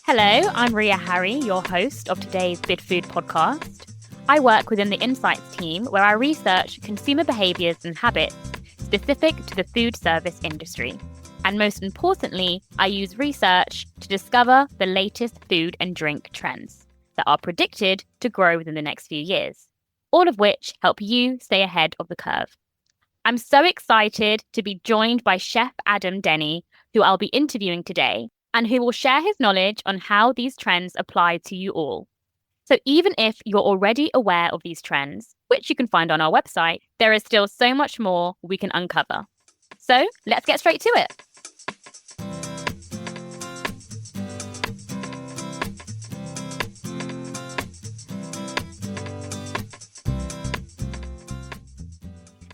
Hello, I'm Rhia Harry, your host of today's Bidfood podcast. I work within the insights team where I research consumer behaviours and habits specific to the food service industry. And most importantly, I use research to discover the latest food and drink trends that are predicted to grow within the next few years, all of which help you stay ahead of the curve. I'm so excited to be joined by Chef Denny, who I'll be interviewing today, and who will share his knowledge on how these trends apply to you all. So even if you're already aware of these trends, which you can find on our website, there is still so much more we can uncover. So let's get straight to it.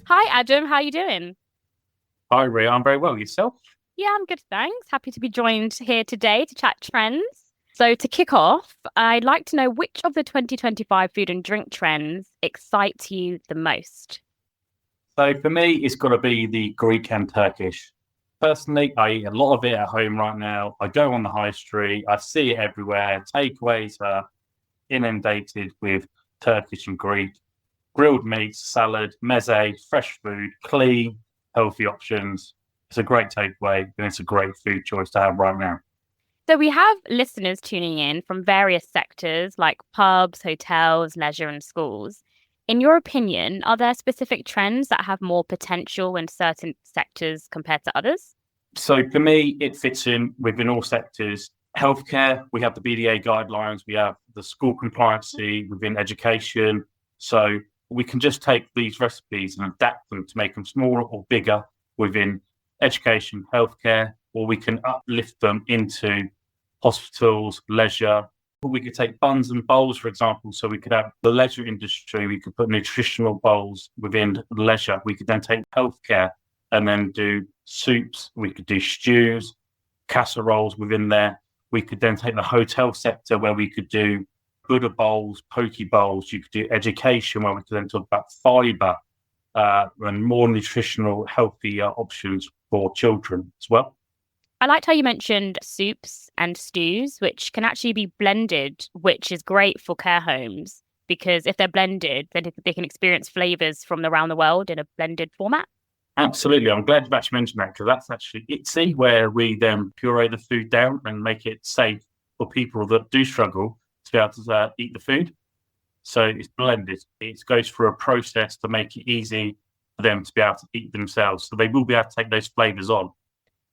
Hi, Adam. How are you doing? Hi, Rhia. I'm very well. Yourself? Yeah, I'm good, thanks. Happy to be joined here today to chat trends. So to kick off, I'd like to know which of the 2025 food and drink trends excites you the most? So for me, it's got to be the Greek and Turkish. Personally, I eat a lot of it at home right now. I go on the high street. I see it everywhere. Takeaways are inundated with Turkish and Greek. Grilled meats, salad, meze, fresh food, clean, healthy options. It's a great takeaway and it's a great food choice to have right now. So we have listeners tuning in from various sectors like pubs, hotels, leisure and schools. In your opinion, are there specific trends that have more potential in certain sectors compared to others? So for me, it fits in within all sectors. Healthcare, we have the BDA guidelines, we have the school compliancy within education. So we can just take these recipes and adapt them to make them smaller or bigger within education, healthcare, or we can uplift them into hospitals, leisure. We could take buns and bowls, for example. So we could have the leisure industry. We could put nutritional bowls within leisure. We could then take healthcare and then do soups. We could do stews, casseroles within there. We could then take the hotel sector where we could do Buddha bowls, poke bowls. You could do education where we could then talk about fibre and more nutritional, healthier options for children as well. I liked how you mentioned soups and stews, which can actually be blended, which is great for care homes because if they're blended, then they can experience flavours from around the world in a blended format. Absolutely. I'm glad you've actually mentioned that because that's actually Itsy, where we then puree the food down and make it safe for people that do struggle to be able to eat the food. So it's blended. It goes through a process to make it easy for them to be able to eat themselves. So they will be able to take those flavours on.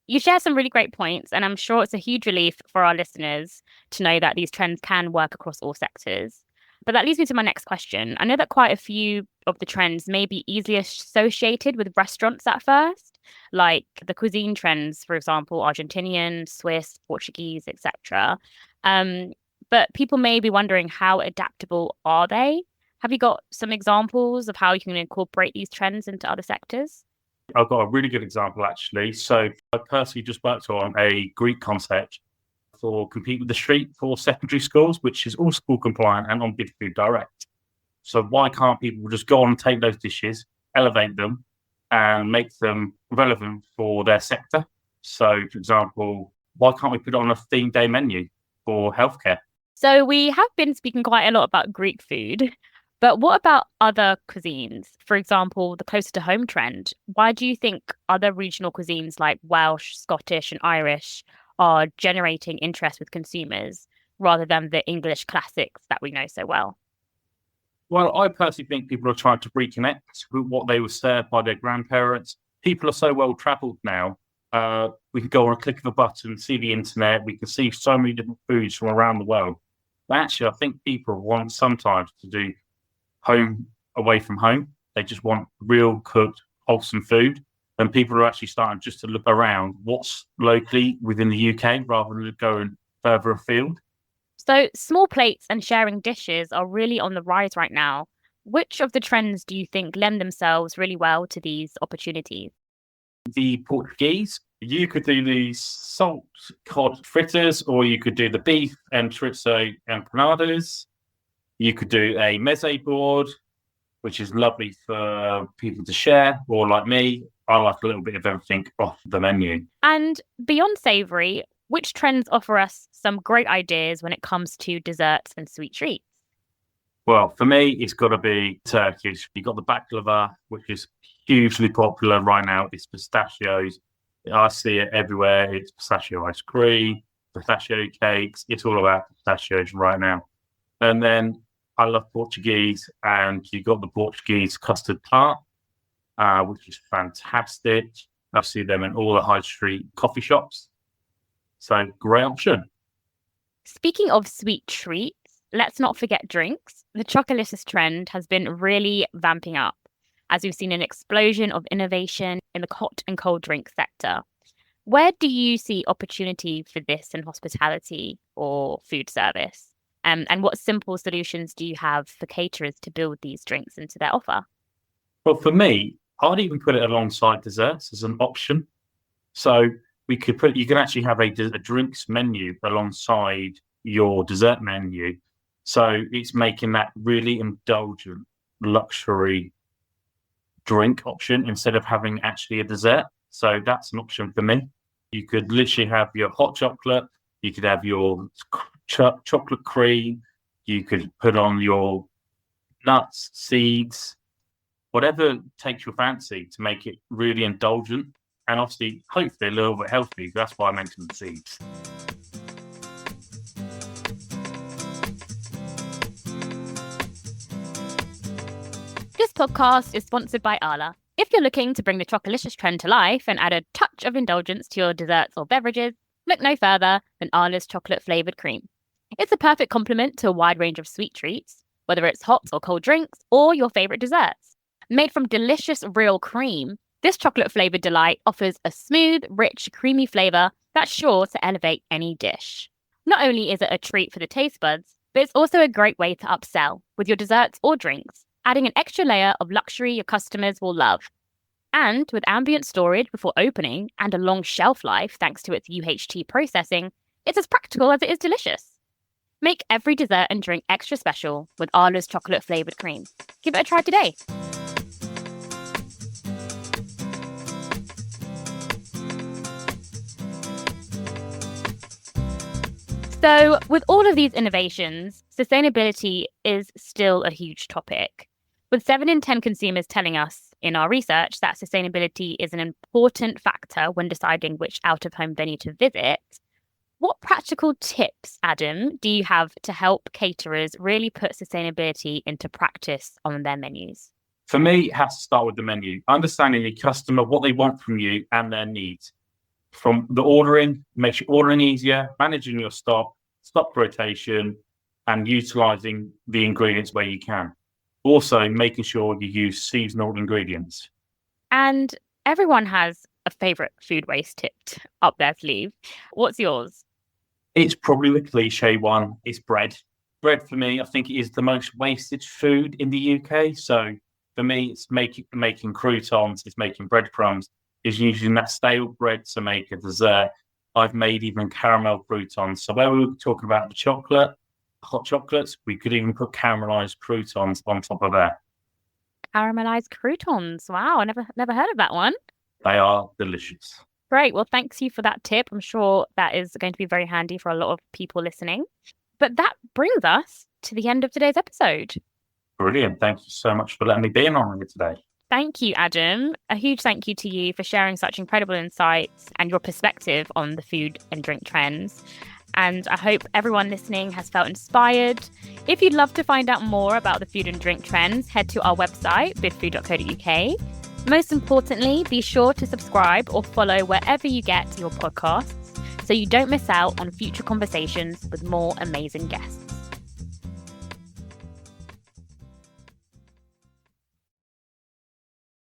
You share some really great points, and I'm sure it's a huge relief for our listeners to know that these trends can work across all sectors. But that leads me to my next question. I know that quite a few of the trends may be easily associated with restaurants at first, like the cuisine trends, for example, Argentinian, Swiss, Portuguese, etc. But people may be wondering how adaptable are they? Have you got some examples of how you can incorporate these trends into other sectors? I've got a really good example, actually. So I personally just worked on a Greek concept for Compete with the Street for secondary schools, which is all school compliant and on Bidfood Direct. So why can't people just go on and take those dishes, elevate them, and make them relevant for their sector? So, for example, why can't we put it on a theme day menu for healthcare? So we have been speaking quite a lot about Greek food. But what about other cuisines? For example, the closer to home trend. Why do you think other regional cuisines like Welsh, Scottish, and Irish are generating interest with consumers rather than the English classics that we know so well? Well, I personally think people are trying to reconnect with what they were served by their grandparents. People are so well travelled now. We can go on a click of a button, see the internet. We can see so many different foods from around the world. But actually, I think people want sometimes to do home away from home. They just want real cooked, wholesome food. And people are actually starting just to look around what's locally within the UK rather than going further afield. So small plates and sharing dishes are really on the rise right now. Which of the trends do you think lend themselves really well to these opportunities? The Portuguese, you could do these salt cod fritters, or you could do the beef and chorizo empanadas. You could do a meze board, which is lovely for people to share, or like me, I like a little bit of everything off the menu. And beyond savoury, which trends offer us some great ideas when it comes to desserts and sweet treats? Well, for me, it's got to be Turkish. You've got the baklava, which is hugely popular right now. It's pistachios. I see it everywhere. It's pistachio ice cream, pistachio cakes. It's all about pistachios right now. And then I love Portuguese, and you've got the Portuguese custard tart, which is fantastic. I see them in all the high street coffee shops. So great option. Speaking of sweet treats, let's not forget drinks. The chocolicious trend has been really vamping up as we've seen an explosion of innovation in the hot and cold drink sector. Where do you see opportunity for this in hospitality or food service? And what simple solutions do you have for caterers to build these drinks into their offer? Well, for me, I'd even put it alongside desserts as an option. So you can actually have a drinks menu alongside your dessert menu. So it's making that really indulgent luxury drink option instead of having actually a dessert. So that's an option for me. You could literally have your hot chocolate. You could have your chocolate cream. You could put on your nuts, seeds, whatever takes your fancy to make it really indulgent and obviously, hopefully, a little bit healthy. That's why I mentioned the seeds. This podcast is sponsored by Arla. If you're looking to bring the chocolicious trend to life and add a touch of indulgence to your desserts or beverages, look no further than Arla's chocolate-flavoured cream. It's a perfect complement to a wide range of sweet treats, whether it's hot or cold drinks or your favourite desserts. Made from delicious real cream, this chocolate-flavoured delight offers a smooth, rich, creamy flavour that's sure to elevate any dish. Not only is it a treat for the taste buds, but it's also a great way to upsell with your desserts or drinks, adding an extra layer of luxury your customers will love. And with ambient storage before opening and a long shelf life thanks to its UHT processing, it's as practical as it is delicious. Make every dessert and drink extra special with Arla's chocolate-flavoured cream. Give it a try today. So, with all of these innovations, sustainability is still a huge topic. With 7 in 10 consumers telling us in our research that sustainability is an important factor when deciding which out-of-home venue to visit, what practical tips, Adam, do you have to help caterers really put sustainability into practice on their menus? For me, it has to start with the menu. Understanding the customer, what they want from you and their needs. From the ordering, makes your ordering easier, managing your stock rotation, and utilising the ingredients where you can. Also, making sure you use seasonal ingredients. And everyone has a favourite food waste tip up their sleeve. What's yours? It's probably the cliche one. It's bread. Bread for me, I think it is the most wasted food in the UK. So for me, it's making croutons, it's making breadcrumbs, is using that stale bread to make a dessert. I've made even caramel croutons. So where we were talking about the chocolate, hot chocolates, we could even put caramelized croutons on top of that. Caramelized croutons. Wow, I never heard of that one. They are delicious. Great. Well, thanks you for that tip. I'm sure that is going to be very handy for a lot of people listening. But that brings us to the end of today's episode. Brilliant. Thank you so much for letting me be on here today. Thank you, Adam. A huge thank you to you for sharing such incredible insights and your perspective on the food and drink trends. And I hope everyone listening has felt inspired. If you'd love to find out more about the food and drink trends, head to our website, bidfood.co.uk. Most importantly, be sure to subscribe or follow wherever you get your podcasts so you don't miss out on future conversations with more amazing guests.